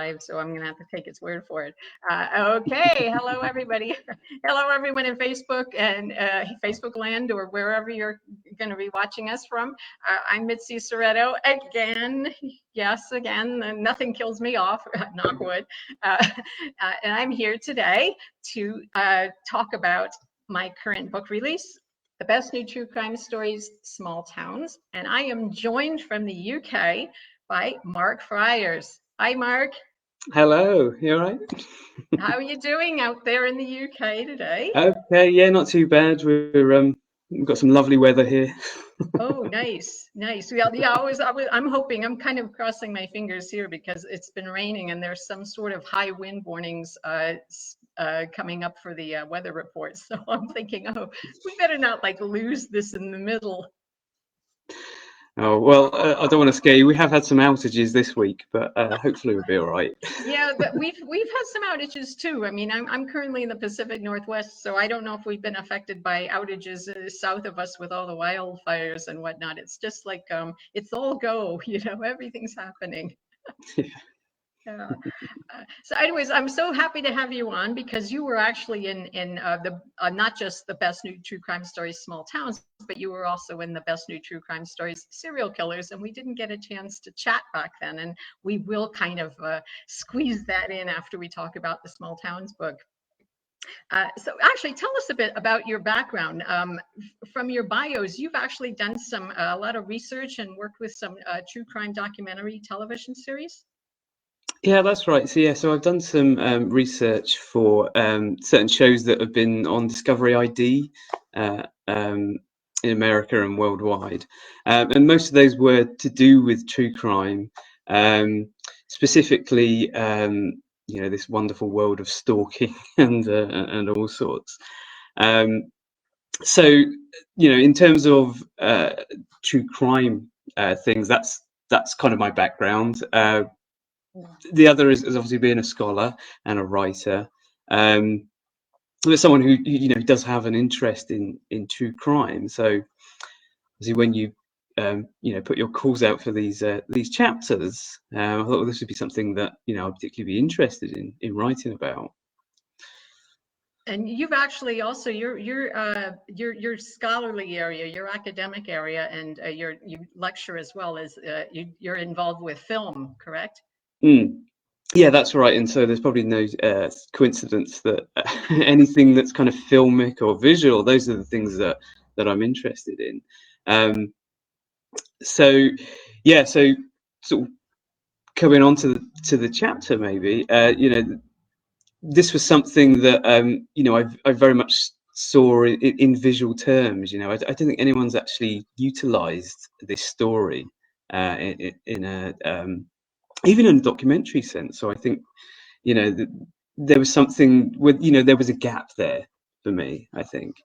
So I'm going to have to take its word for it. Okay, hello everybody. Hello everyone in Facebook and Facebook land or wherever you're going to be watching us from. I'm Mitzi Szereto again. Yes, again, nothing kills me off, knock wood. And I'm here today to talk about my current book release, The Best New True Crime Stories, Small Towns. And I am joined from the UK by Mark Friars. Hi, Mark. Hello, you all right? How are you doing out there in the UK today? Okay, yeah, not too bad. We've got some lovely weather here. Oh, nice, nice. Yeah, I'm hoping, I'm kind of crossing my fingers here because it's been raining and there's some sort of high wind warnings coming up for the weather report. So I'm thinking, oh, we better not like lose this in the middle. Oh, well, I don't want to scare you. We have had some outages this week, but hopefully we'll be all right. Yeah, but we've had some outages too. I mean, I'm currently in the Pacific Northwest, so I don't know if we've been affected by outages south of us with all the wildfires and whatnot. It's just like it's all go, everything's happening. Yeah. So anyways, I'm so happy to have you on because you were actually in the not just the Best New True Crime Stories Small Towns, but you were also in the Best New True Crime Stories Serial Killers, and we didn't get a chance to chat back then, and we will kind of squeeze that in after we talk about the Small Towns book. So actually, tell us a bit about your background. From your bios, you've actually done a lot of research and worked with some true crime documentary television series. Yeah, that's right. So I've done some research for certain shows that have been on Discovery ID in America and worldwide, and most of those were to do with true crime, specifically, this wonderful world of stalking and all sorts. So, in terms of true crime things, that's kind of my background. The other is obviously being a scholar and a writer. There's someone who does have an interest in true crime. So obviously when you put your calls out for these chapters, I thought, well, this would be something that I'd particularly be interested in writing about. And you've actually also your scholarly area, your academic area, and you lecture as well as you're involved with film, correct? Yeah, that's right. And so there's probably no coincidence that anything that's kind of filmic or visual, those are the things that I'm interested in. So sort of coming on to the chapter, maybe, this was something that I very much saw in visual terms. I don't think anyone's actually utilized this story in a even in a documentary sense. So I think there was something with there was a gap there for me, I think.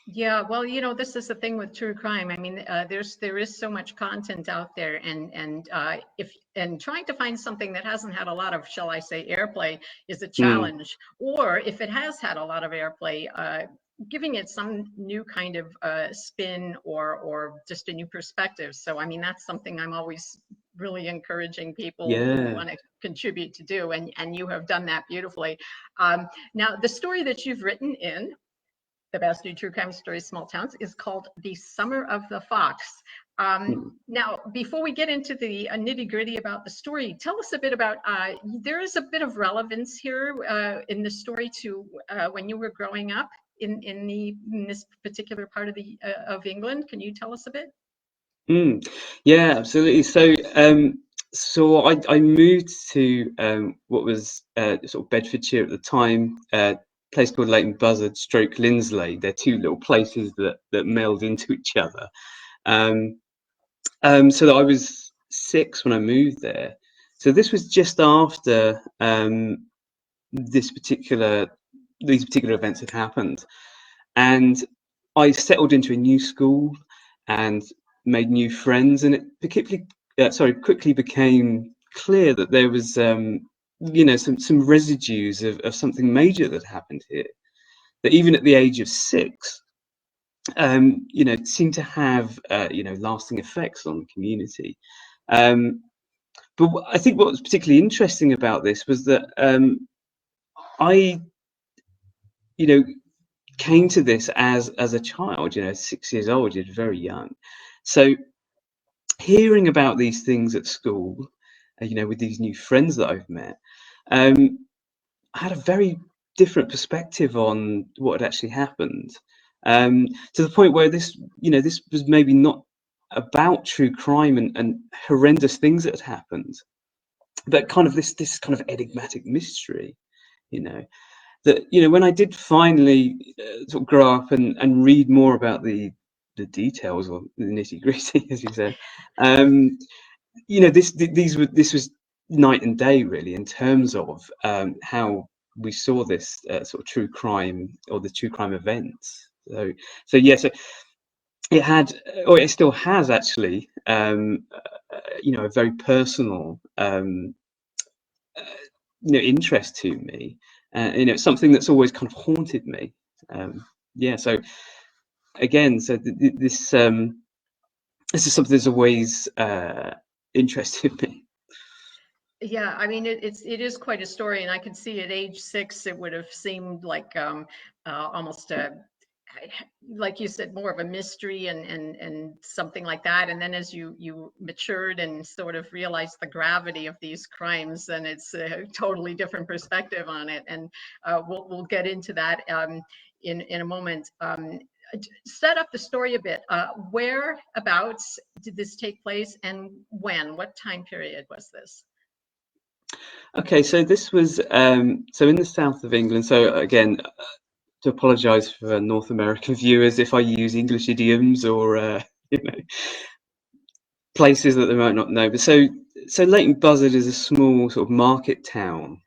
Yeah, well, this is the thing with true crime. I mean, there is so much content out there, and trying to find something that hasn't had a lot of, shall I say, airplay is a challenge. Or if it has had a lot of airplay, giving it some new kind of spin or just a new perspective. So, I mean, that's something I'm always really encouraging people who want to contribute to do, and you have done that beautifully. Now, the story that you've written in The Best New True Crime Stories Small Towns is called The Summer of the Fox. Now, before we get into the nitty gritty about the story, tell us a bit about, there is a bit of relevance here in the story to when you were growing up in this particular part of England. Can you tell us a bit? Yeah, absolutely. So I moved to what was sort of Bedfordshire at the time, place called Leighton Buzzard stroke Lindsley. They're two little places that meld into each other. So that I was 6 when I moved there. So this was just after these particular events had happened, and I settled into a new school and made new friends, and it quickly became clear that there was some residues of something major that happened here, that even at the age of 6 seemed to have lasting effects on the community. But I think what was particularly interesting about this was that I, came to this as a child, 6 years old, you're very young. So hearing about these things at school, with these new friends that I've met, I had a very different perspective on what had actually happened. To the point where this was maybe not about true crime and horrendous things that had happened, but kind of this kind of enigmatic mystery, that when I did finally sort of grow up and read more about the details or the nitty gritty, as you said, this was night and day really in terms of how we saw this sort of true crime or the true crime events. So it had, or it still has actually, a very personal interest to me. It's something that's always kind of haunted me. So again, this is something that's always interested me. Yeah, I mean, it is quite a story, and I could see at age 6, it would have seemed like almost like you said, more of a mystery and something like that. And then as you matured and sort of realized the gravity of these crimes, then it's a totally different perspective on it. And we'll get into that in a moment. Set up the story a bit. Whereabouts did this take place, and when? What time period was this? Okay, so this was so in the south of England. So again, to apologise for North American viewers if I use English idioms or places that they might not know. But so Leighton Buzzard is a small sort of market town.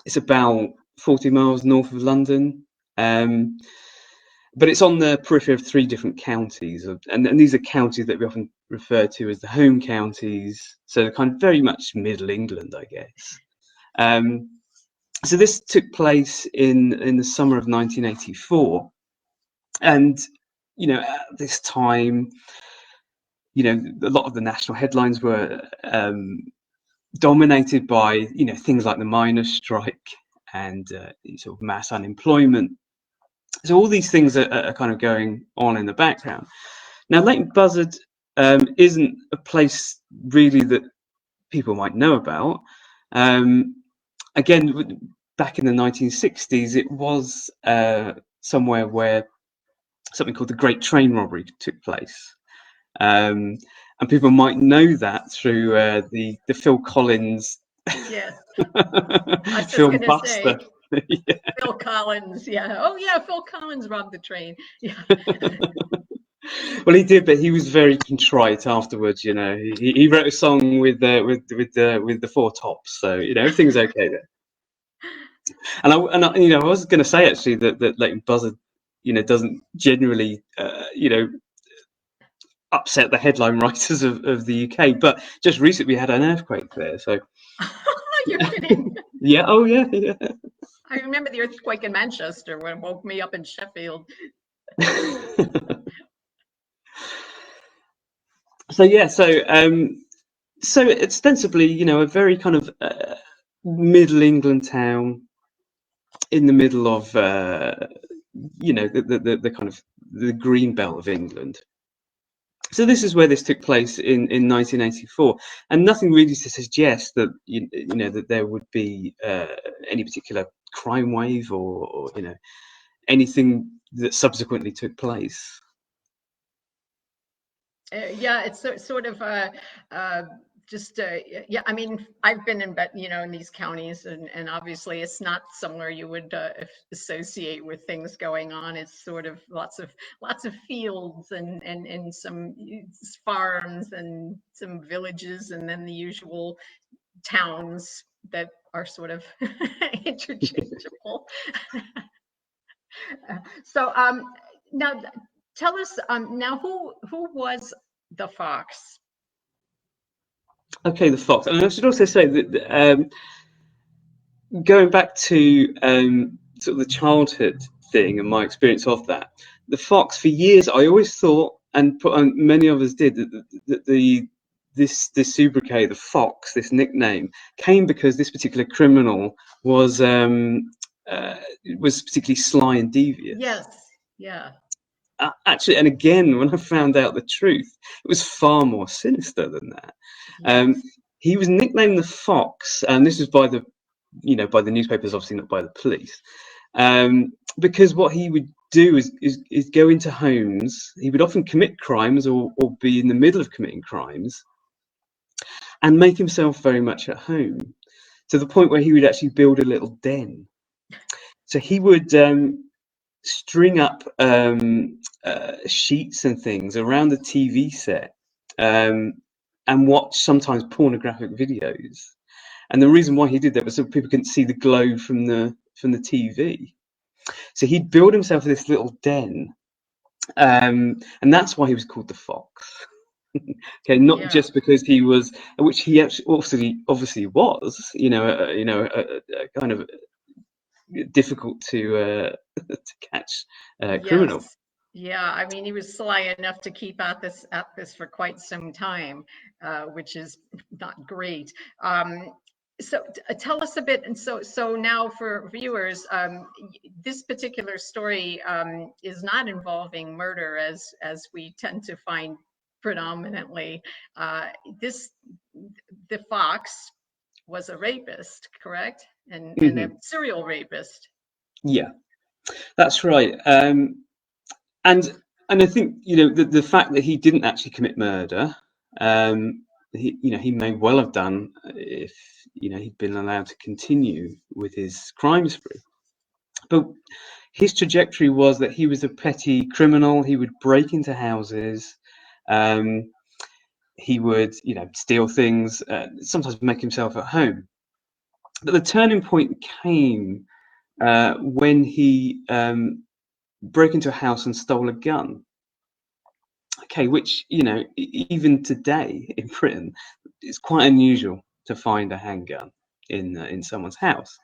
It's about 40 miles north of London, but it's on the periphery of 3 different counties, and these are counties that we often refer to as the home counties. So they're kind of very much Middle England, I guess. So this took place in the summer of 1984, and at this time, a lot of the national headlines were dominated by things like the miners' strike and sort of mass unemployment. So all these things are kind of going on in the background. Now, Leighton Buzzard isn't a place really that people might know about. Again, back in the 1960s, it was somewhere where something called the Great Train Robbery took place. And people might know that through the Phil Collins film Buster. Yeah. Phil Collins, yeah. Oh yeah, Phil Collins robbed the train. Yeah. Well, he did, but he was very contrite afterwards. He wrote a song with the Four Tops, so everything's okay there. And I was going to say actually that Leighton Buzzard, doesn't generally, upset the headline writers of the UK, but just recently we had an earthquake there. So you're kidding? Yeah. Oh yeah. I remember the earthquake in Manchester when it woke me up in Sheffield. So ostensibly, a very kind of Middle England town in the middle of the kind of the green belt of England. So this is where this took place in 1984, and nothing really to suggest that that there would be any particular crime wave or anything that subsequently took place. Yeah, it's sort of yeah. I mean, I've been in in these counties, and obviously it's not somewhere you would associate with things going on. It's sort of lots of fields and some farms and some villages, and then the usual towns that are sort of interchangeable. So now tell us now who was the fox? Okay, the fox. And I should also say that going back to sort of the childhood thing and my experience of that, the fox, for years I always thought, and many of us did, that the this sobriquet, the Fox, this nickname, came because this particular criminal was particularly sly and devious. Yes. Yeah. Actually, and again, when I found out the truth, it was far more sinister than that. Yes. He was nicknamed the Fox, and this was by the newspapers, obviously not by the police, because what he would do is go into homes. He would often commit crimes or be in the middle of committing crimes, and make himself very much at home, to the point where he would actually build a little den. So he would string up sheets and things around the TV set, and watch sometimes pornographic videos. And the reason why he did that was so people couldn't see the glow from the TV. So he'd build himself this little den, and that's why he was called the Fox. Okay, not just because he was, which he actually obviously was, kind of difficult to catch criminal. Yes. Yeah, I mean, he was sly enough to keep at this for quite some time, which is not great. So tell us a bit, and so now for viewers, this particular story is not involving murder as we tend to find predominantly. The Fox was a rapist, correct? And a serial rapist. Yeah, that's right. And I think, the fact that he didn't actually commit murder, he may well have done if he'd been allowed to continue with his crime spree. But his trajectory was that he was a petty criminal. He would break into houses. He would, steal things, sometimes make himself at home. But the turning point came when he broke into a house and stole a gun. Okay, which, even today in Britain, it's quite unusual to find a handgun in someone's house.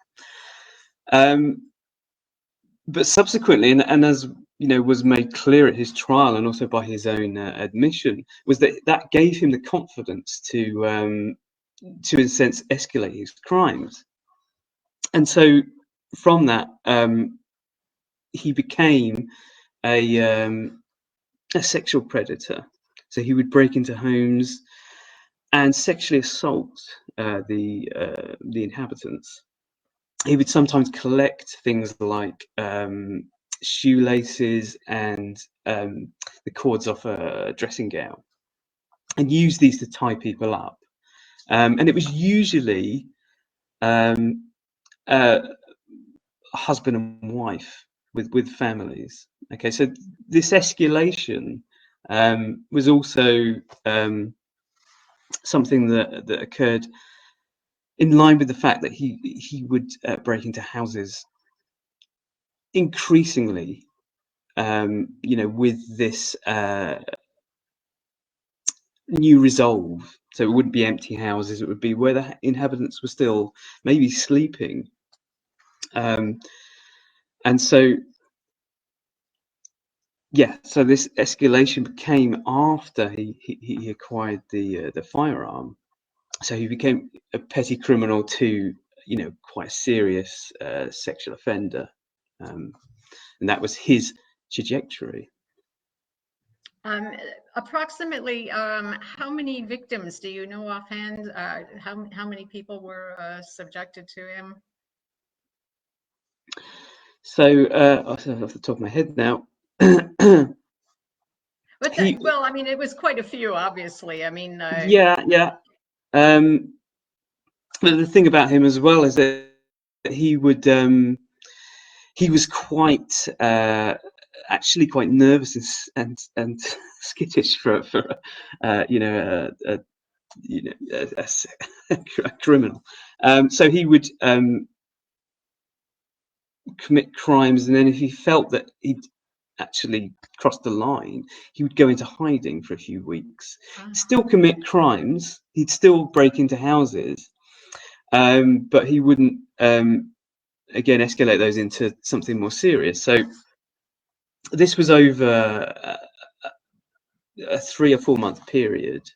But subsequently, and as was made clear at his trial and also by his own admission, was that gave him the confidence to in a sense escalate his crimes. And so from that, he became a sexual predator. So he would break into homes and sexually assault the inhabitants. He would sometimes collect things like shoelaces and the cords off a dressing gown, and use these to tie people up. And it was usually husband and wife with families. Okay, so this escalation was also something that occurred in line with the fact that he would break into houses increasingly, with this new resolve. So it wouldn't be empty houses, it would be where the inhabitants were still maybe sleeping. And so, so this escalation came after he acquired the firearm. So he became a petty criminal to, quite a serious sexual offender. And that was his trajectory. Approximately, how many victims do you know offhand? How many people were subjected to him? So off the top of my head now. But well, I mean, it was quite a few, obviously. I mean, yeah. But the thing about him as well is that he was quite actually quite nervous and skittish for a criminal. So he would commit crimes, and then if he felt that he'd actually crossed the line, he would go into hiding for a few weeks. Still commit crimes. He'd still break into houses, but he wouldn't again escalate those into something more serious. So this was over a 3 or 4 month period,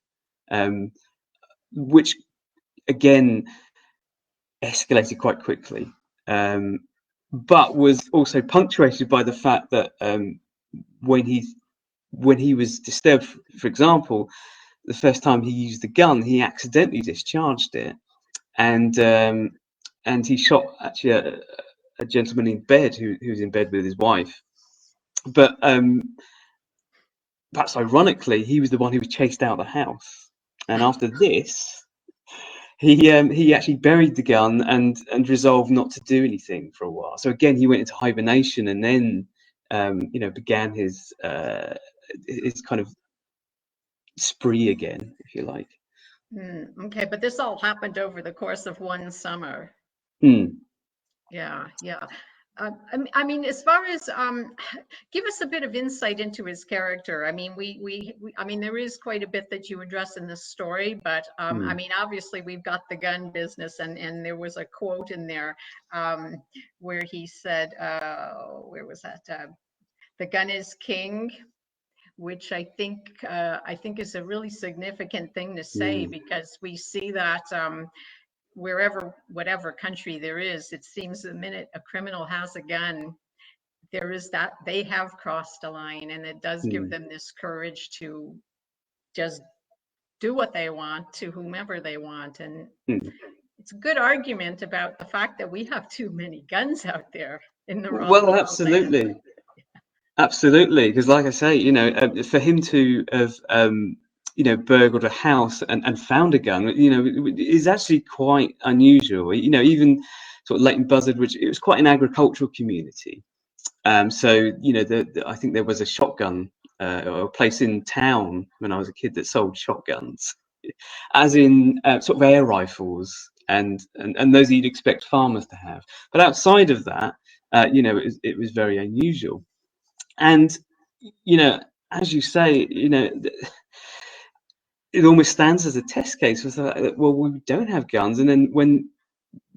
which again escalated quite quickly, but was also punctuated by the fact that when he was disturbed, for example, the first time he used the gun, he accidentally discharged it, and he shot actually a gentleman in bed who was in bed with his wife. But perhaps ironically, he was the one who was chased out of the house. And after this, he actually buried the gun and resolved not to do anything for a while. So again, he went into hibernation, and then began his kind of spree again, if you like. Okay, but this all happened over the course of one summer. Yeah. I mean, as far as give us a bit of insight into his character. I mean, I mean, there is quite a bit that you address in this story, but I mean, obviously, we've got the gun business, and there was a quote in there where he said, where was that? The gun is king, which I think is a really significant thing to say, because we see that wherever, whatever country there is, it seems the minute a criminal has a gun, there is that they have crossed a line, and it does give them this courage to just do what they want to whomever they want. And it's a good argument about the fact that we have too many guns out there in the wrong. Well, absolutely. Absolutely, because like I say, for him to have burgled a house and found a gun, is actually quite unusual. Even sort of Leighton Buzzard, which it was quite an agricultural community. So I think there was a shotgun or a place in town when I was a kid that sold shotguns, as in sort of air rifles and those you'd expect farmers to have. But outside of that, it was very unusual. And as you say, it almost stands as a test case for that. Well, we don't have guns, and then when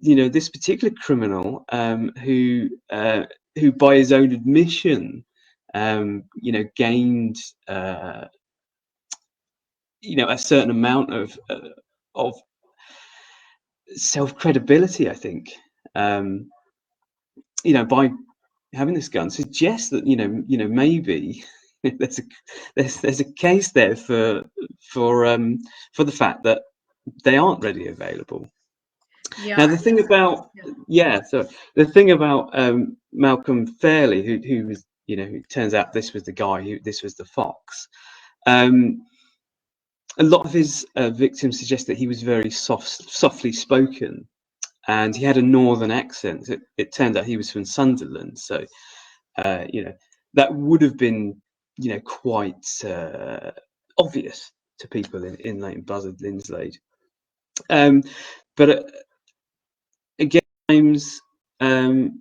this particular criminal, who by his own admission, gained a certain amount of self credibility, I think, by having this gun, suggests that maybe there's a case there for the fact that they aren't readily available. Yeah. Now the thing about the thing about Malcolm Fairley, who was who turns out this was the guy this was the fox. A lot of his victims suggest that he was very softly spoken, and he had a northern accent. It turned out he was from Sunderland, so that would have been quite obvious to people in Leighton Buzzard, Linslade. But again, James, kind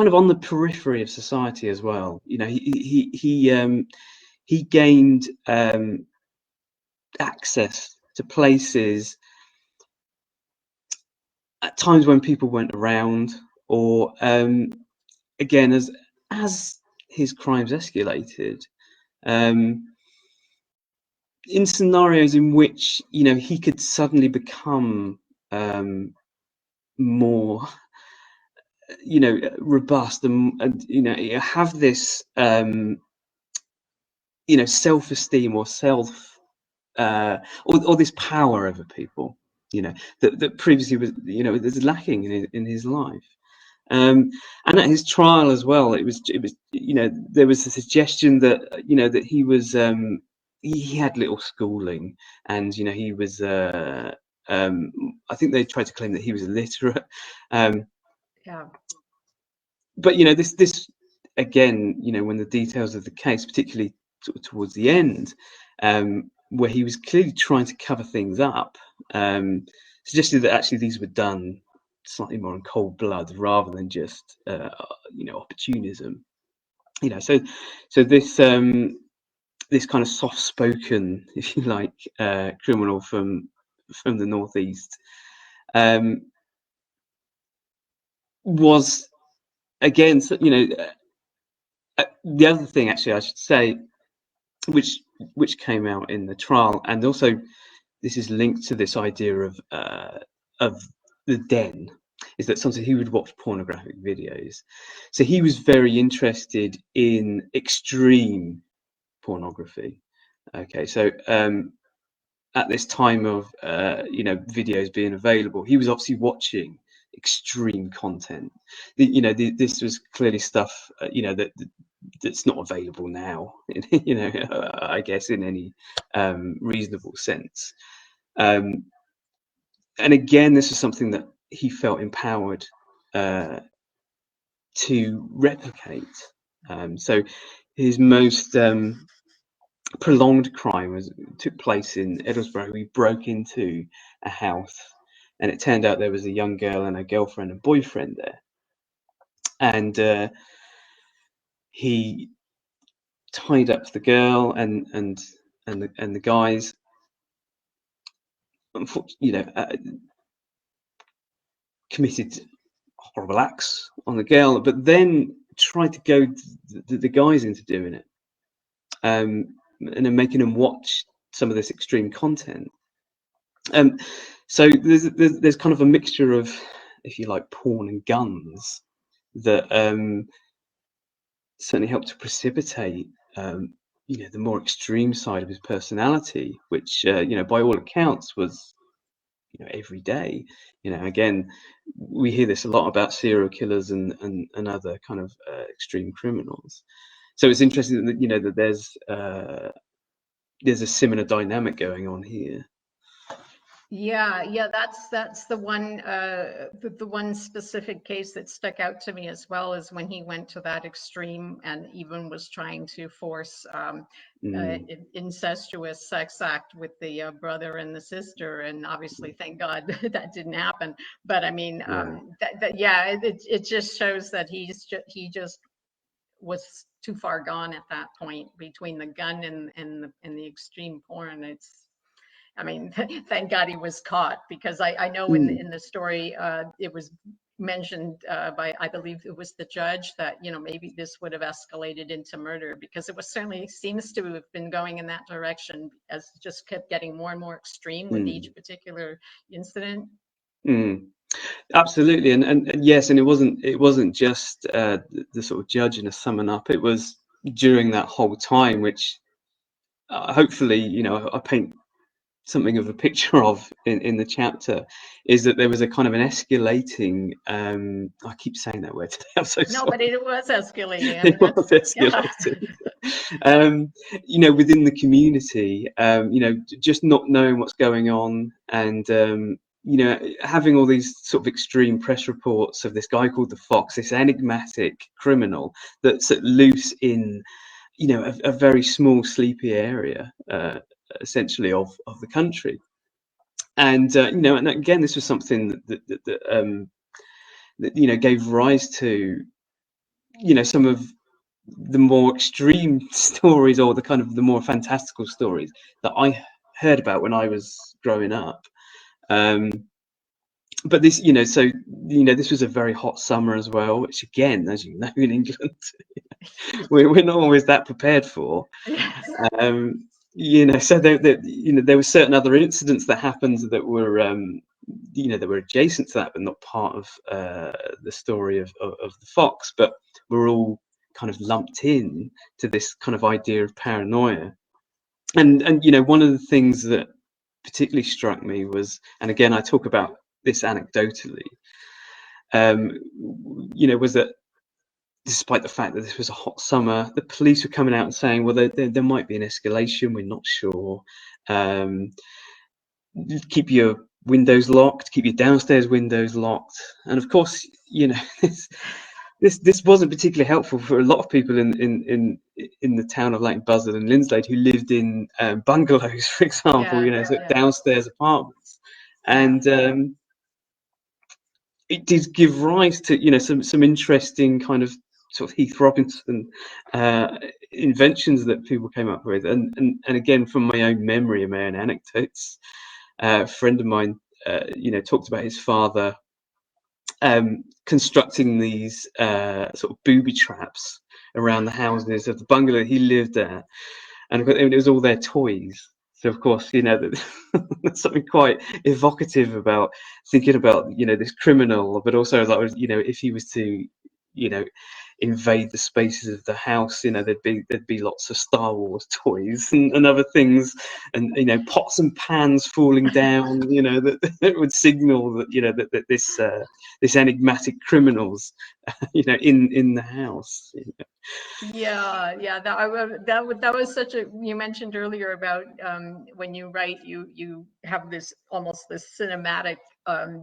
of on the periphery of society as well. He gained access to places at times when people weren't around, or again, as his crimes escalated, in scenarios in which he could suddenly become more robust and have this self-esteem or self or this power over people that previously was was lacking in his life. And at his trial as well, it was there was a suggestion that that he was he had little schooling, and he was I think they tried to claim that he was illiterate. But this again, when the details of the case, particularly towards the end, where he was clearly trying to cover things up, suggested that actually these were done slightly more in cold blood rather than just opportunism. So this this kind of soft-spoken, if you like, criminal from the northeast was again, the other thing actually I should say, which which came out in the trial. And also this is linked to this idea of the den, is that sometimes he would watch pornographic videos. So he was very interested in extreme pornography. Okay, so at this time of videos being available, he was obviously watching extreme content. This was clearly stuff that's not available now. I guess in any reasonable sense. And again, this is something that he felt empowered to replicate. So his most prolonged crime took place in Edinburgh. He broke into a house, and it turned out there was a young girl and a girlfriend and boyfriend there. And he tied up the girl and the guys. Committed horrible acts on the girl, but then tried to goad the guys into doing it, and then making them watch some of this extreme content. So there's kind of a mixture of, if you like, porn and guns that certainly helped to precipitate the more extreme side of his personality, which by all accounts was every day. Again, we hear this a lot about serial killers and other kind of extreme criminals. So it's interesting that that there's a similar dynamic going on here. Yeah, that's the one specific case that stuck out to me as well, is when he went to that extreme and even was trying to force incestuous sex act with the brother and the sister, and obviously, thank God, that didn't happen. But I mean, it just shows that he just was too far gone at that point, between the gun and the extreme porn. I mean, thank God he was caught, because I know in the story it was mentioned by, I believe it was the judge, that maybe this would have escalated into murder, because it was certainly seems to have been going in that direction, as it just kept getting more and more extreme with each particular incident. Absolutely, and yes, and it wasn't just the sort of judge and a summing up. It was during that whole time, which hopefully I paint something of a picture of in the chapter, is that there was a kind of an escalating, I keep saying that word today, I'm so sorry. No, but it was escalating. It was escalating. Within the community, just not knowing what's going on, and having all these sort of extreme press reports of this guy called the Fox, this enigmatic criminal that's loose in a very small, sleepy area, essentially of the country. And and again, this was something that gave rise to some of the more extreme stories, or the kind of the more fantastical stories that I heard about when I was growing up. But this, this was a very hot summer as well, which again, as you know, in England, we're not always that prepared for. So there were certain other incidents that happened that were that were adjacent to that, but not part of the story of the Fox, but were all kind of lumped in to this kind of idea of paranoia. And one of the things that particularly struck me was, and again I talk about this anecdotally, was that despite the fact that this was a hot summer, the police were coming out and saying, well, there might be an escalation, we're not sure. Keep your windows locked, keep your downstairs windows locked. And of course, this wasn't particularly helpful for a lot of people in the town of Leighton Buzzard and Linslade, who lived in bungalows, for example, downstairs apartments. And it did give rise to some interesting kind of sort of Heath Robinson inventions that people came up with, and again, from my own memory and my own anecdotes, a friend of mine talked about his father constructing these sort of booby traps around the houses of the bungalow he lived at. and it was all their toys. So of course, there's something quite evocative about thinking about, this criminal, but also like, if he was to, invade the spaces of the house, there'd be lots of Star Wars toys and other things, and pots and pans falling down, that would signal that that this enigmatic criminals, in the house. Yeah, that was such a, you mentioned earlier about when you write, you have this almost this cinematic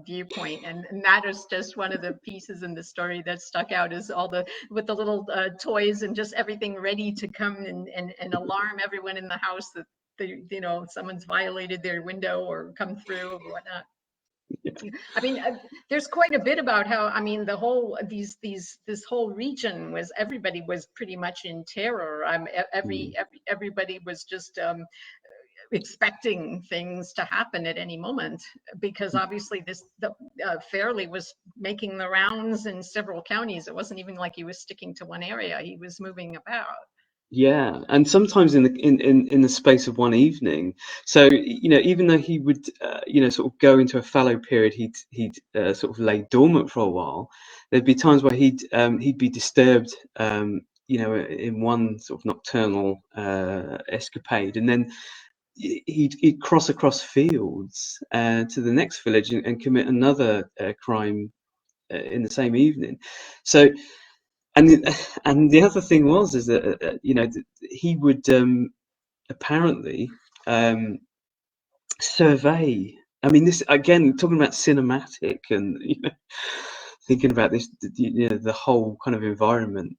viewpoint, and that is just one of the pieces in the story that stuck out, is all with the little toys and just everything ready to come and alarm everyone in the house that someone's violated their window or come through or whatnot. I mean, there's quite a bit about how, I mean, the whole this whole region was, everybody was pretty much in terror. Everybody was just expecting things to happen at any moment, because obviously Fairley was making the rounds in several counties. It wasn't even like he was sticking to one area. He was moving about. Yeah, and sometimes in the space of one evening. So even though he would sort of go into a fallow period, he'd sort of lay dormant for a while. There'd be times where he'd be disturbed, in one sort of nocturnal escapade, and then he'd cross across fields to the next village and commit another crime in the same evening. So. And the other thing is that he would apparently survey. I mean, this again, talking about cinematic, and thinking about this, the whole kind of environment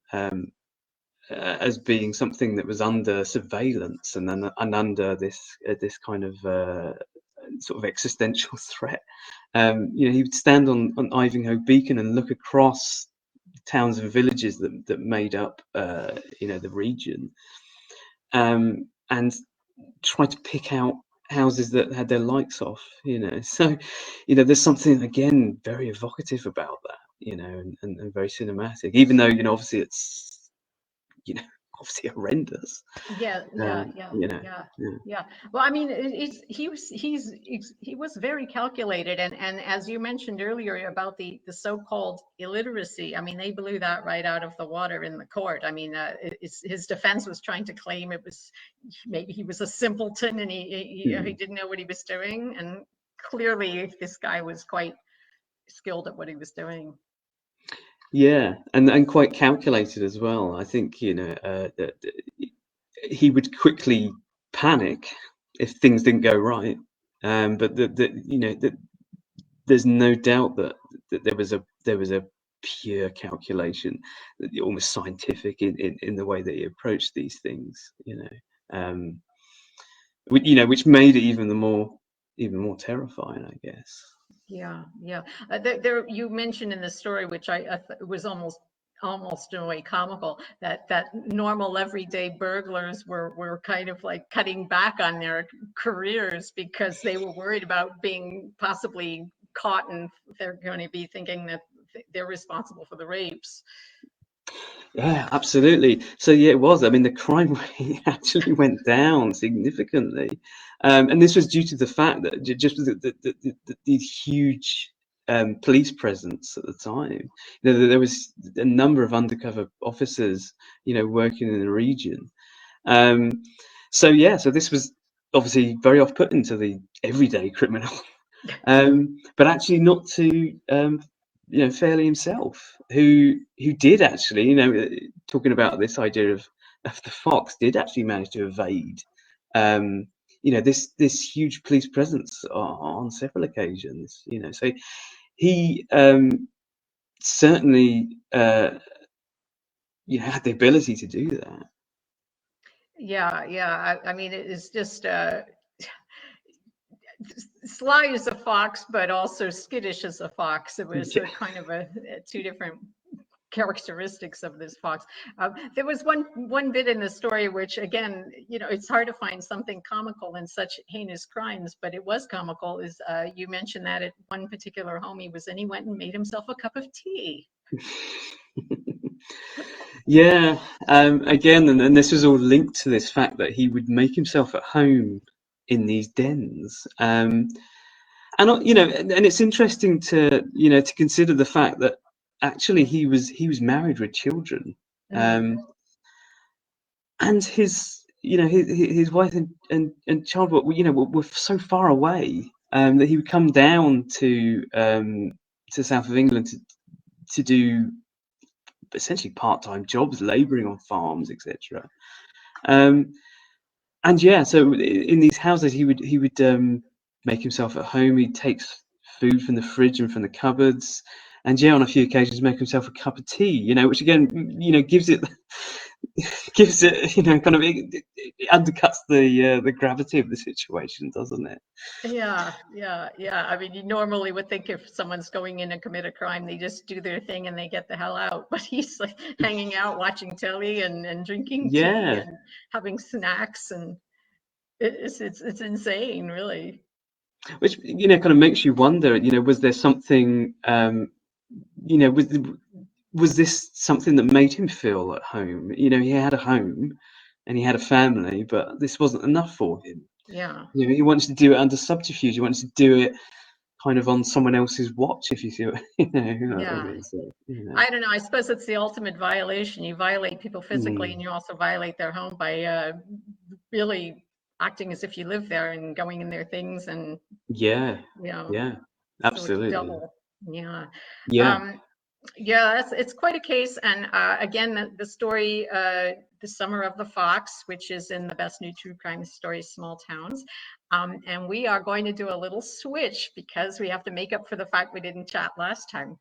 as being something that was under surveillance and under this kind of sort of existential threat. He would stand on Ivanhoe Beacon and look across towns and villages that made up the region, and try to pick out houses that had their lights off, so there's something again very evocative about that, and very cinematic, even though obviously it's obviously horrendous. Yeah. Well, I mean, he was very calculated, and as you mentioned earlier about the so-called illiteracy, I mean, they blew that right out of the water in the court. I mean, his defense was trying to claim it was maybe he was a simpleton and he didn't know what he was doing, and clearly this guy was quite skilled at what he was doing. Yeah, and quite calculated as well. I think he would quickly panic if things didn't go right, but there's no doubt that there was a pure calculation, almost scientific in the way that he approached these things. Which made it even more terrifying, I guess. Yeah. There you mentioned in the story, which I was almost in a way comical, that normal everyday burglars were kind of like cutting back on their careers because they were worried about being possibly caught, and they're going to be thinking that they're responsible for the rapes. Yeah, absolutely. So yeah, it was. I mean, the crime rate actually went down significantly, and this was due to the fact that just the huge police presence at the time. There was a number of undercover officers, working in the region. So this was obviously very off-putting to the everyday criminal, but actually not to Fairley himself, who did actually, talking about this idea of the fox, did actually manage to evade, this huge police presence on several occasions. So he certainly, had the ability to do that. Yeah. I mean, it is just sly as a fox, but also skittish as a fox. It was kind of two different characteristics of this fox. There was one bit in the story which, again, it's hard to find something comical in such heinous crimes, but it was comical. Is you mentioned that at one particular home he was in, he went and made himself a cup of tea. Yeah, again, and this was all linked to this fact that he would make himself at home in these dens. And it's interesting to to consider the fact that actually he was married with children, Mm. and his wife and child were so far away that he would come down to south of England to do essentially part-time jobs, labouring on farms, etc. Um, and yeah, so in these houses, he would make himself at home. He'd take food from the fridge and from the cupboards, and yeah, on a few occasions, make himself a cup of tea. Which again, gives it gives it, kind of it undercuts the gravity of the situation, doesn't it? Yeah, yeah, yeah. I mean, you normally would think if someone's going in to commit a crime, they just do their thing and they get the hell out. But he's like hanging out, watching telly and drinking tea Yeah. and having snacks, and it's insane, really. Which kind of makes you wonder. Was there something? You know, was this something that made him feel at home? He had a home and he had a family, but this wasn't enough for him. Yeah. He wanted to do it under subterfuge. He wanted to do it kind of on someone else's watch, if you see what what I Yeah. mean. So, I don't know. I suppose it's the ultimate violation. You violate people physically, and mm, you also violate their home by really acting as if you live there and going in their things, and yeah, you know, yeah, so it's absolutely, double. Yeah. yeah. Um, yeah, it's quite a case. And again, the story, The Summer of the Fox, which is in the Best New True Crime Stories, Small Towns. And we are going to do a little switch because we have to make up for the fact we didn't chat last time.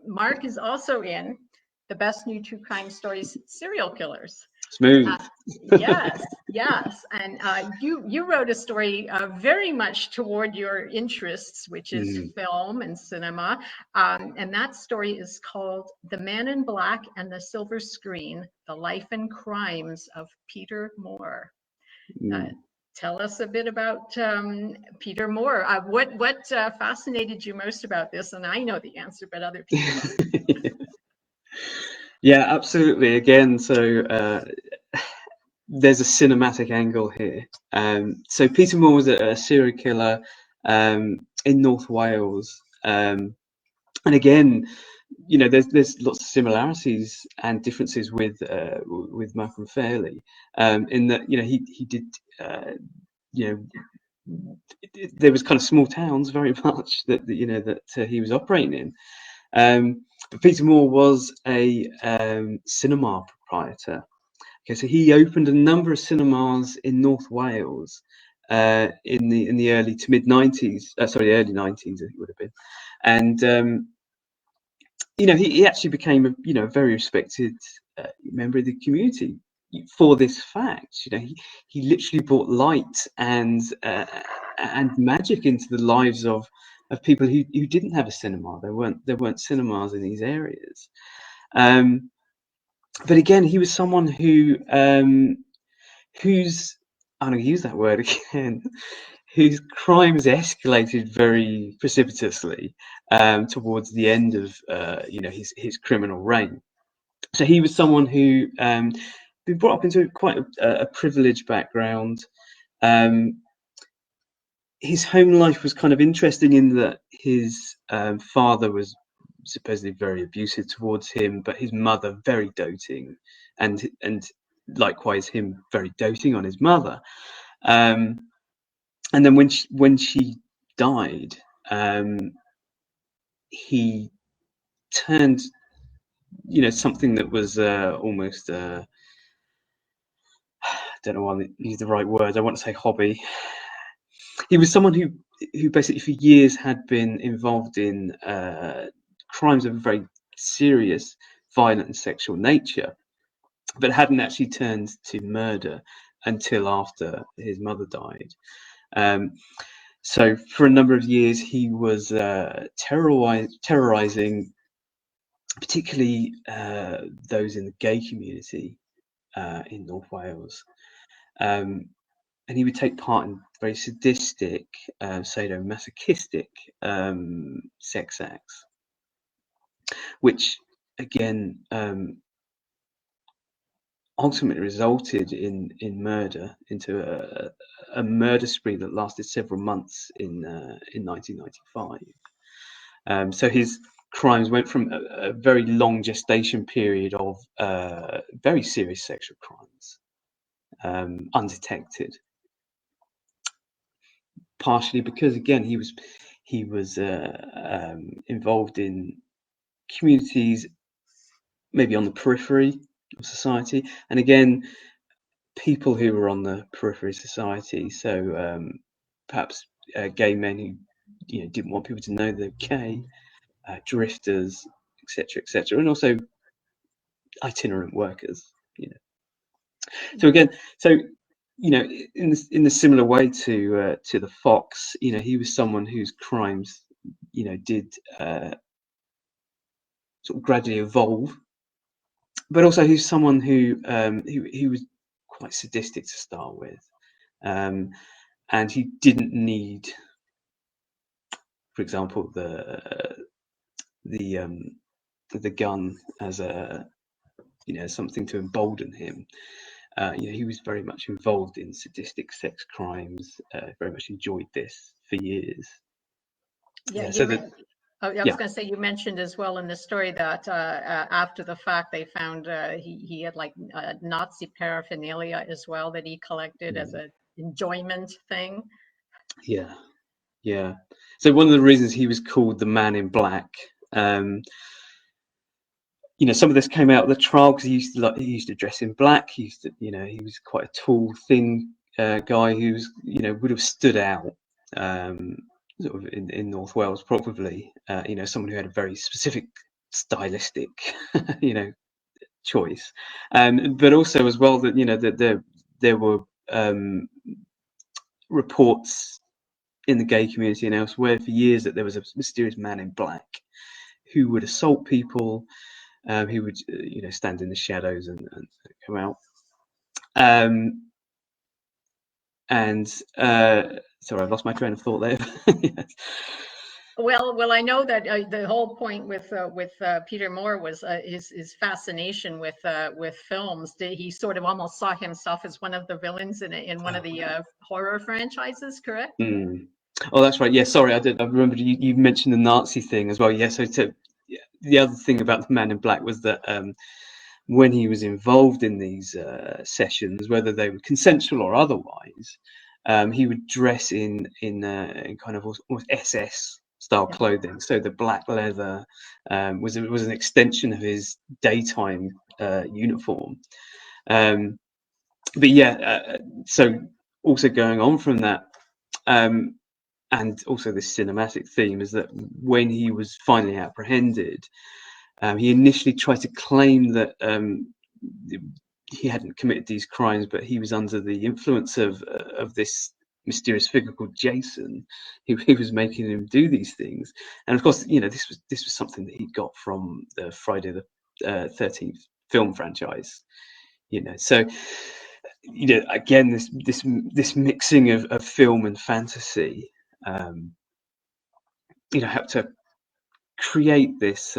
Mark is also in the Best New True Crime Stories, Serial Killers. Smooth. Uh, yes, yes, and you wrote a story very much toward your interests, which is Mm, film and cinema, and that story is called "The Man in Black and the Silver Screen: The Life and Crimes of Peter Moore." Uh, mm. Tell us a bit about Peter Moore. What fascinated you most about this? And I know the answer, but other people don't. Yeah, absolutely. Again, so there's a cinematic angle here. So Peter Moore was a serial killer in North Wales, and again, there's lots of similarities and differences with Malcolm Fairley, in that he did you there was kind of small towns very much that he was operating in. But Peter Moore was a cinema proprietor. Okay, so he opened a number of cinemas in North Wales in the early to mid 90s. Sorry, early 90s it would have been, and he actually became a very respected member of the community for this fact. He literally brought light and magic into the lives of people who didn't have a cinema. There weren't cinemas in these areas. But again, he was someone whose, I'm going to use that word again, whose crimes escalated very precipitously towards the end of his criminal reign. So he was someone who been brought up into quite a privileged background. Um, his home life was kind of interesting in that his father was supposedly very abusive towards him, but his mother very doting, and likewise him very doting on his mother. Um, and then when she died, he turned something that was almost I don't know why I use the right words. I want to say hobby. He was someone who basically for years had been involved in crimes of a very serious, violent, and sexual nature, but hadn't actually turned to murder until after his mother died. Um, so for a number of years, he was terrorizing, particularly those in the gay community in North Wales. And he would take part in very sadistic, sadomasochistic sex acts, which again, ultimately resulted in murder, into a murder spree that lasted several months in 1995. So his crimes went from a very long gestation period of very serious sexual crimes, undetected, partially because, again, he was involved in communities maybe on the periphery of society, and again, people who were on the periphery of society, so perhaps gay men who didn't want people to know they're gay, drifters, etc., and also itinerant workers. So again, in the similar way to the Fox, he was someone whose crimes did sort of gradually evolve, but also who's someone who was quite sadistic to start with, and he didn't need, for example, the gun as something to embolden him. He was very much involved in sadistic sex crimes. Very much enjoyed this for years. Yeah, so I was going to say, you mentioned as well in the story that after the fact they found he had like Nazi paraphernalia as well that he collected as an enjoyment thing. Yeah. So one of the reasons he was called the Man in Black, some of this came out of the trial because he used to dress in black. He used to, he was quite a tall, thin guy who would have stood out. Sort of in North Wales, probably, someone who had a very specific stylistic, choice, but also as well that that there were reports in the gay community and elsewhere for years that there was a mysterious man in black who would assault people, who would stand in the shadows and come out. Sorry, I've lost my train of thought there. Yes. Well, I know that the whole point with Peter Moore was his fascination with films. He sort of almost saw himself as one of the villains in one of the horror franchises, correct? Oh, that's right. Yeah, sorry, I remember you mentioned the Nazi thing as well. Yeah, so the other thing about the Man in Black was that when he was involved in these sessions, whether they were consensual or otherwise, he would dress in kind of almost SS style clothing. So the black leather was an extension of his daytime uniform. But yeah, so also going on from that, and also this cinematic theme, is that when he was finally apprehended, he initially tried to claim that he hadn't committed these crimes, but he was under the influence of this mysterious figure called Jason, who was making him do these things. And of course, this was something that he got from the Friday the 13th film franchise. So again, this mixing of film and fantasy, helped to create this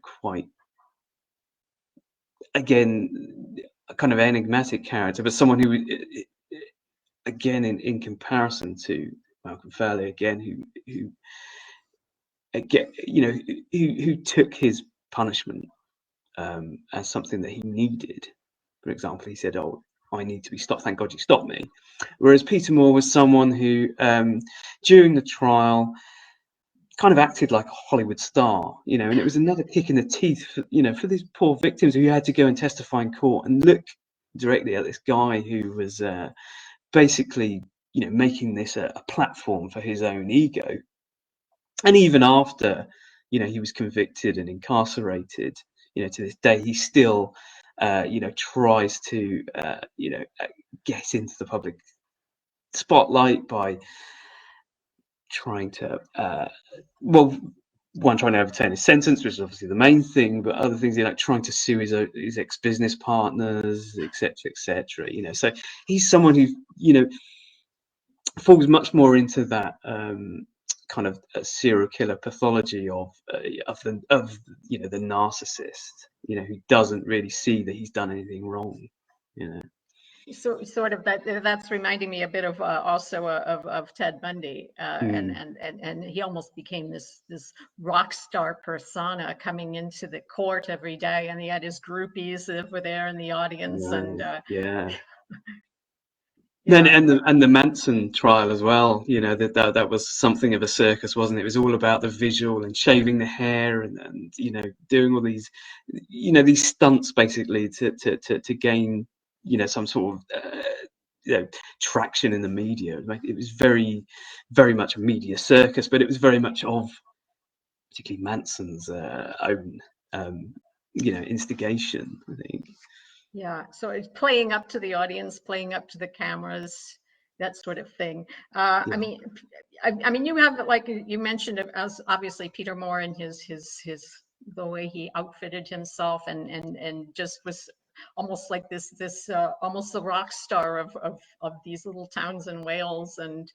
quite, again, a kind of enigmatic character, but someone who, again, in comparison to Malcolm Fairley, again, who took his punishment as something that he needed. For example, he said, "Oh, I need to be stopped. Thank God you stopped me." Whereas Peter Moore was someone who, during the trial, kind of acted like a Hollywood star, and it was another kick in the teeth for these poor victims who had to go and testify in court and look directly at this guy who was basically making this a platform for his own ego. And even after he was convicted and incarcerated, to this day he still tries to get into the public spotlight by trying to trying to overturn his sentence, which is obviously the main thing, but other things, trying to sue his ex-business partners, etc. So he's someone who falls much more into that kind of serial killer pathology of the narcissist, who doesn't really see that he's done anything wrong. So sort of that's reminding me a bit of also of Ted Bundy, and he almost became this rock star persona coming into the court every day, and he had his groupies that were there in the audience, and Then and the Manson trial as well, that was something of a circus, wasn't it? It was all about the visual and shaving the hair and doing all these these stunts basically to gain some sort of traction in the media. It was very, very much a media circus, but it was very much of particularly Manson's own instigation, I think. Yeah, so it's playing up to the audience, playing up to the cameras, that sort of thing. I mean, you have, like you mentioned, as obviously Peter Moore and his the way he outfitted himself and just was almost like this almost the rock star of these little towns in Wales, and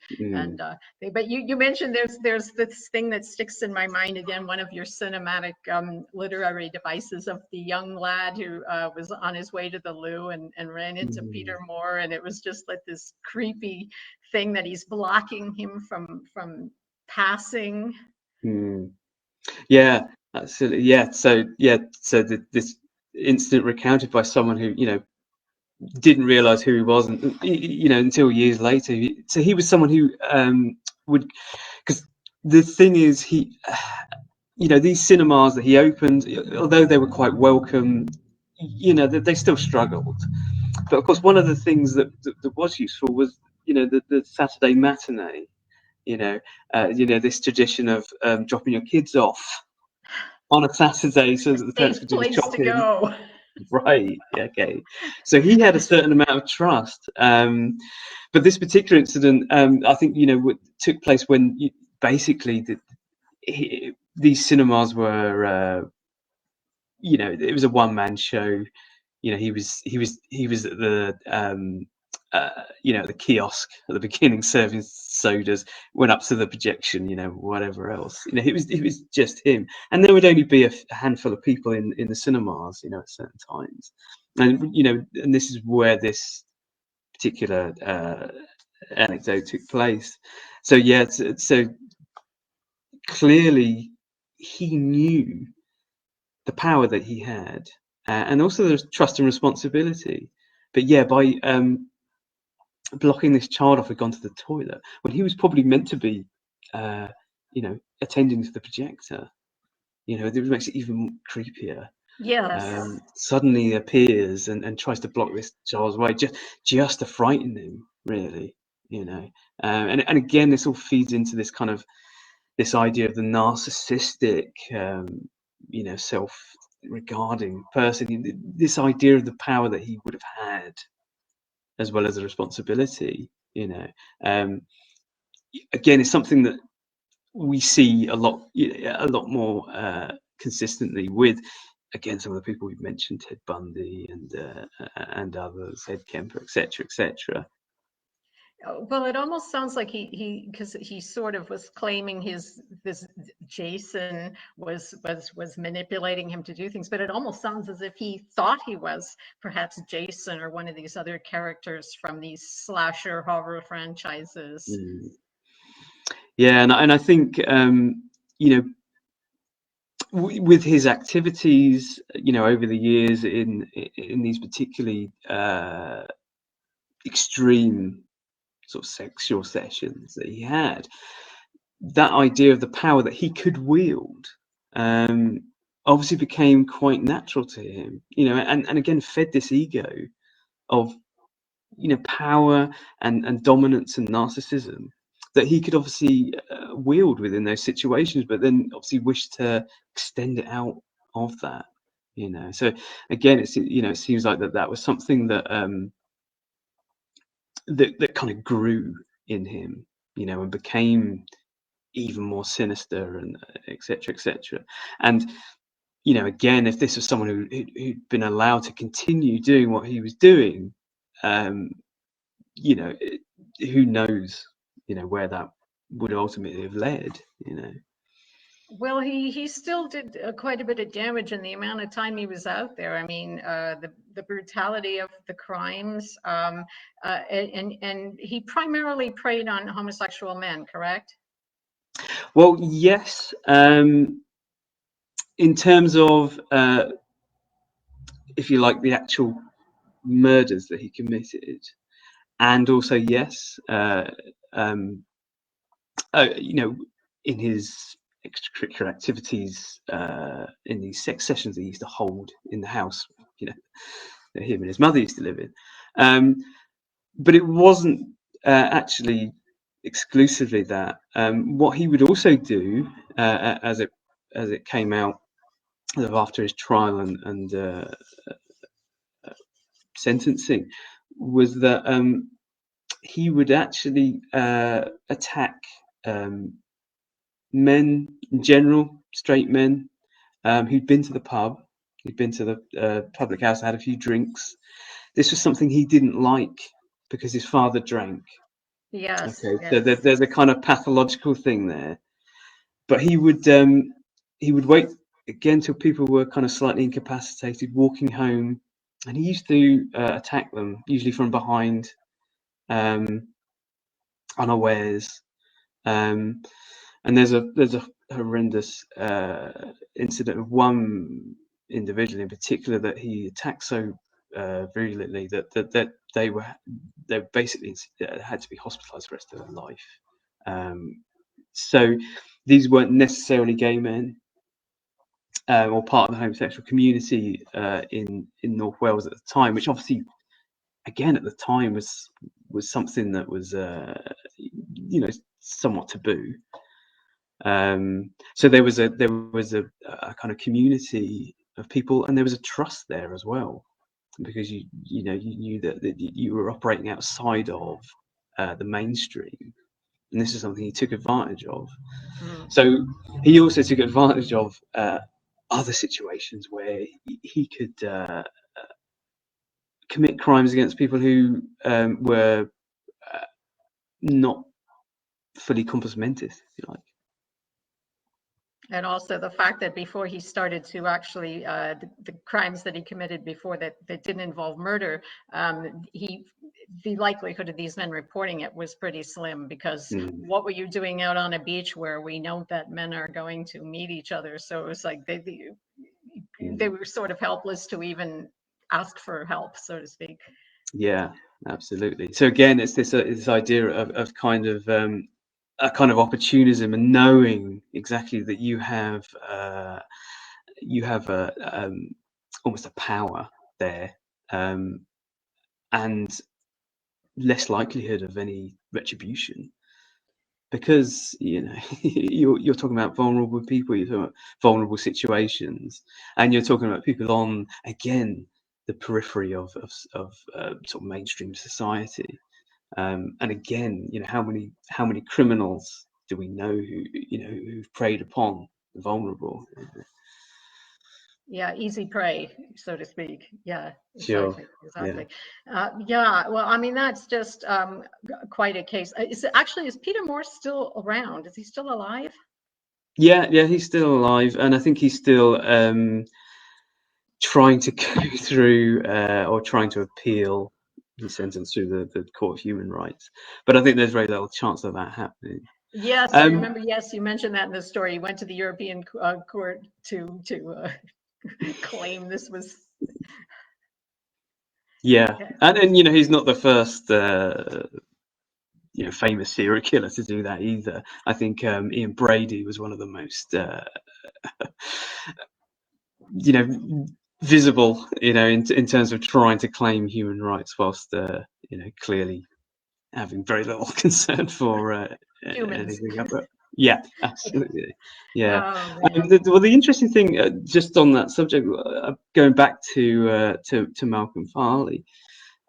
but you mentioned there's this thing that sticks in my mind again, one of your cinematic literary devices of the young lad who was on his way to the loo and ran into Peter Moore, and it was just like this creepy thing that he's blocking him from passing. Yeah, absolutely. So this incident recounted by someone who didn't realize who he was, and until years later. So he was someone who would, because the thing is, these cinemas that he opened, although they were quite welcome, they still struggled. But of course, one of the things that was useful was the Saturday matinee. This tradition of dropping your kids off on a Saturday so that the parents could do the shopping. Right. Okay. So he had a certain amount of trust. But this particular incident, I think, took place when basically these cinemas were, it was a one-man show. He was at the the kiosk at the beginning serving sodas, went up to the projection, whatever else. It was just him, and there would only be a handful of people in the cinemas, at certain times, and and this is where this particular anecdote took place. So so clearly he knew the power that he had, and also there's trust and responsibility. But by blocking this child off had gone to the toilet when he was probably meant to be attending to the projector, it makes it even creepier. Suddenly appears and tries to block this child's way just to frighten him, really. And again, this all feeds into this kind of this idea of the narcissistic self-regarding person, this idea of the power that he would have had as well as the responsibility. Again, it's something that we see a lot more consistently with, again, some of the people we've mentioned, Ted Bundy and others, Ed Kemper, etc. Well, it almost sounds like because he sort of was claiming this Jason was manipulating him to do things, but it almost sounds as if he thought he was perhaps Jason or one of these other characters from these slasher horror franchises. Yeah, and I think with his activities, over the years in these particularly extreme sort of sexual sessions that he had, that idea of the power that he could wield obviously became quite natural to him, and again fed this ego of power and dominance and narcissism that he could obviously wield within those situations, but then obviously wished to extend it out of that. So again, it seems like that was something that that kind of grew in him, and became even more sinister, and etc. And again, if this was someone who'd been allowed to continue doing what he was doing, who knows, where that would ultimately have led, you know. Well, he still did quite a bit of damage in the amount of time he was out there. I mean, the brutality of the crimes, and he primarily preyed on homosexual men, correct? Well, yes. In terms of, if you like, the actual murders that he committed, and also yes, you know, in his extracurricular activities, in these sex sessions that he used to hold in the house, you know, that him and his mother used to live in. But it wasn't actually exclusively that. What he would also do, as it came out after his trial and sentencing, was that he would actually attack men in general, straight men, who'd been to the pub, who'd been to the public house, had a few drinks. This was something he didn't like because his father drank. Yes, Okay, so yes. there's a kind of pathological thing there. But he would wait again till people were kind of slightly incapacitated, walking home, and he used to attack them, usually from behind, unawares. And there's a horrendous incident of one individual in particular that he attacked so virulently that they basically had to be hospitalized the rest of their life. So these weren't necessarily gay men or part of the homosexual community in North Wales at the time, which obviously, again, at the time was something that was you know, somewhat taboo. So there was a kind of community of people, and there was a trust there as well, because you knew that you were operating outside of the mainstream, and this is something he took advantage of. Mm. So he also took advantage of other situations where he could commit crimes against people who were not fully compos mentis, if you like. And also the fact that before he started to actually, the crimes that he committed before that didn't involve murder, the likelihood of these men reporting it was pretty slim, because what were you doing out on a beach where we know that men are going to meet each other? So it was like they were sort of helpless to even ask for help, so to speak. Yeah, absolutely. So again, it's this idea of kind of a kind of opportunism, and knowing exactly that you have a almost a power there, and less likelihood of any retribution, because you know you're talking about vulnerable people, you're talking about vulnerable situations, and you're talking about people on, again, the periphery of sort of mainstream society. And again, you know, how many criminals do we know who've preyed upon the vulnerable? Yeah, easy prey, so to speak. Yeah, Sure. exactly, Yeah. exactly. Yeah, well, I mean, that's just quite a case. Is Peter Morse still around? Is he still alive? Yeah, he's still alive, and I think he's still trying to go through or trying to appeal his sentence through the Court of Human Rights. But I think there's very little chance of that happening. Yes, I remember. Yes, you mentioned that in the story. He went to the European Court to claim this was. Yeah, and you know, he's not the first famous serial killer to do that either. I think Ian Brady was one of the most visible, in terms of trying to claim human rights whilst clearly having very little concern for Humans. anything else. Yeah, absolutely. Yeah. Oh man. The interesting thing, just on that subject, going back to Malcolm Farley,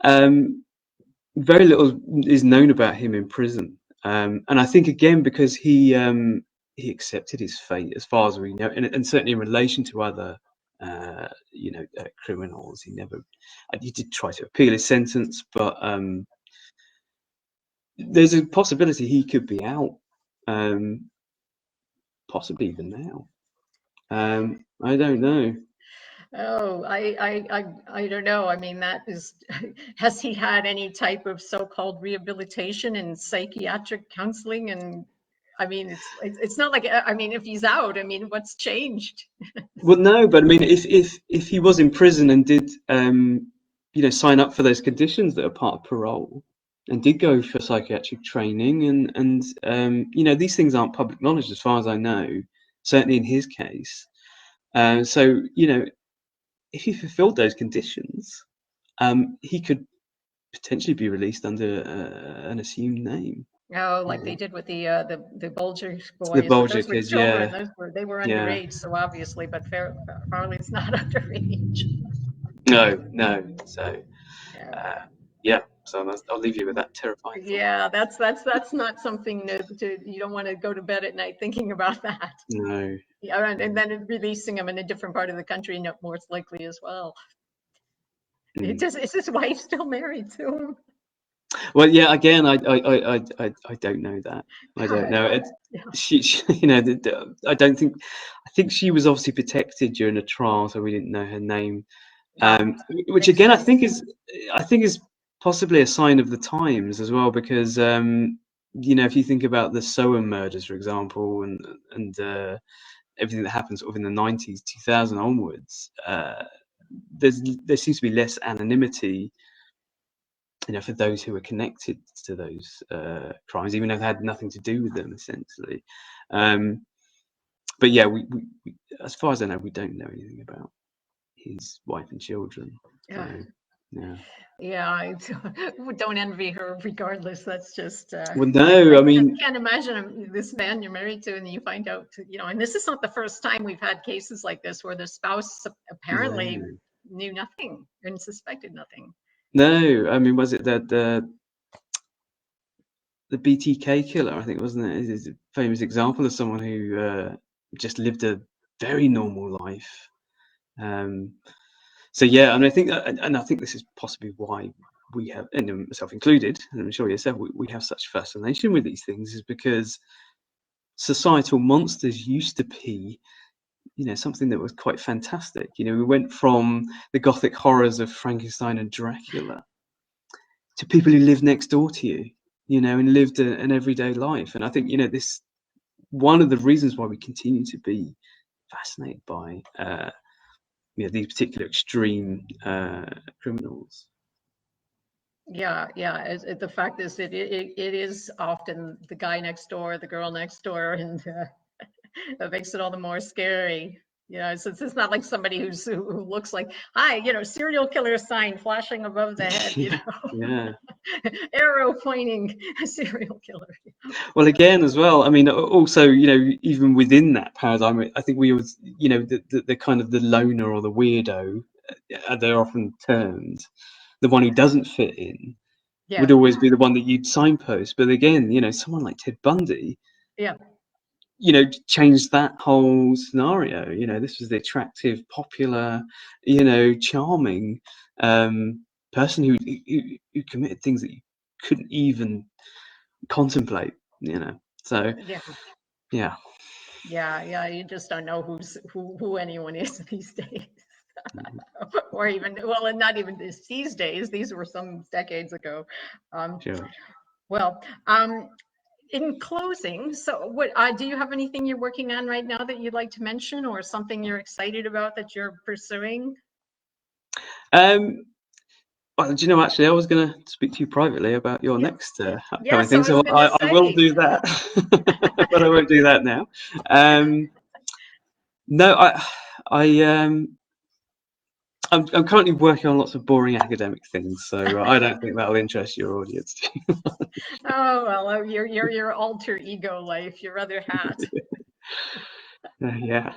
very little is known about him in prison, and I think, again, because he accepted his fate, as far as we know, and certainly in relation to other criminals, he did try to appeal his sentence, but there's a possibility he could be out possibly even now. I don't know. Oh, I don't know. I mean, that is, has he had any type of so-called rehabilitation and psychiatric counseling? And I mean, it's not like, I mean, if he's out, I mean, what's changed? Well, no, but I mean, if he was in prison and did sign up for those conditions that are part of parole, and did go for psychiatric training, and these things aren't public knowledge as far as I know, certainly in his case. So if he fulfilled those conditions, he could potentially be released under an assumed name. Oh, like they did with the Bulger The boys, but Bulger those were kids, children. yeah. They were Yeah. underage, so obviously, but Farley's not underage. No. So, Yeah. yeah. So I'll leave you with that terrifying thought. Yeah, that's not something to you don't want to go to bed at night thinking about that. No. Yeah, and then releasing him in a different part of the country, most likely as well. Is his wife still married to him? Well, yeah. Again, I don't know that. I don't know. She I don't think. I think she was obviously protected during the trial, so we didn't know her name. Which again, I think is possibly a sign of the times as well, because if you think about the Soham murders, for example, and everything that happened sort of in the 90s, 2000 onwards, there seems to be less anonymity, for those who were connected to those crimes, even though they had nothing to do with them, essentially. But yeah, we as far as I know, we don't know anything about his wife and children. Yeah. So, yeah, I don't envy her regardless. That's just well, no, I mean, can't imagine this man you're married to and you find out, and this is not the first time we've had cases like this where the spouse apparently knew nothing and suspected nothing. No, I mean, was it that the BTK killer, I think, wasn't it? Is a famous example of someone who just lived a very normal life. So yeah, and I think this is possibly why we have, and myself included, and I'm sure yourself, we have such fascination with these things, is because societal monsters used to be, something that was quite fantastic. We went from the gothic horrors of Frankenstein and Dracula to people who lived next door to you, and lived an everyday life. And I think, this, one of the reasons why we continue to be fascinated by these particular extreme criminals. Yeah, the fact is that it is often the guy next door, the girl next door, and that makes it all the more scary. Since it's not like somebody who looks like, hi, serial killer sign flashing above the head, Yeah. Arrow pointing, serial killer. Well, again, as well, I mean, also, even within that paradigm, I think we always, the kind of the loner or the weirdo, they're often termed, the one who doesn't fit in, would always be the one that you'd signpost. But again, someone like Ted Bundy, changed that whole scenario. This was the attractive, popular, charming person who committed things that you couldn't even contemplate. So yeah. You just don't know who anyone is these days. Or even, well, and not even these days. These were some decades ago. Sure. Well, in closing, so what do you have anything you're working on right now that you'd like to mention, or something you're excited about that you're pursuing? Well, do you know, actually, I was going to speak to you privately about your next upcoming thing, so I will do that, but I won't do that now. No, I'm currently working on lots of boring academic things, so I don't think that'll interest your audience. Oh well, your alter ego life, your other hat. Yeah.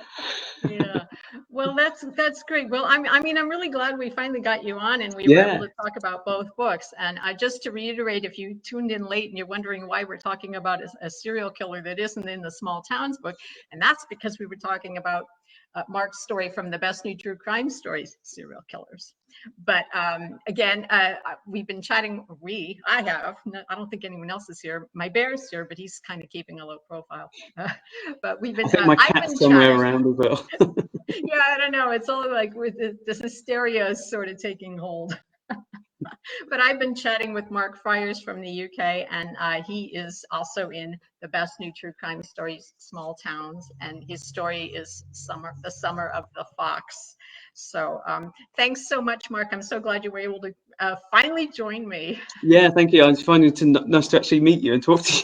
Yeah. Well, that's great. Well, I'm really glad we finally got you on and we were able to talk about both books. And just to reiterate, if you tuned in late and you're wondering why we're talking about a serial killer that isn't in the Small Towns book, and that's because we were talking about Mark's story from the best new true crime stories, serial killers. But again, we've been chatting. I have. I don't think anyone else is here. My bear's here, but he's kind of keeping a low profile. But we've been. I think my cat's somewhere around as well. Yeah, I don't know. It's all like with this hysteria is sort of taking hold. But I've been chatting with Mark Friars from the UK, and he is also in the best new true crime stories, Small Towns, and his story is The Summer of the Fox. So thanks so much, Mark. I'm so glad you were able to finally join me. Yeah, thank you. I was finding it nice to actually meet you and talk to you.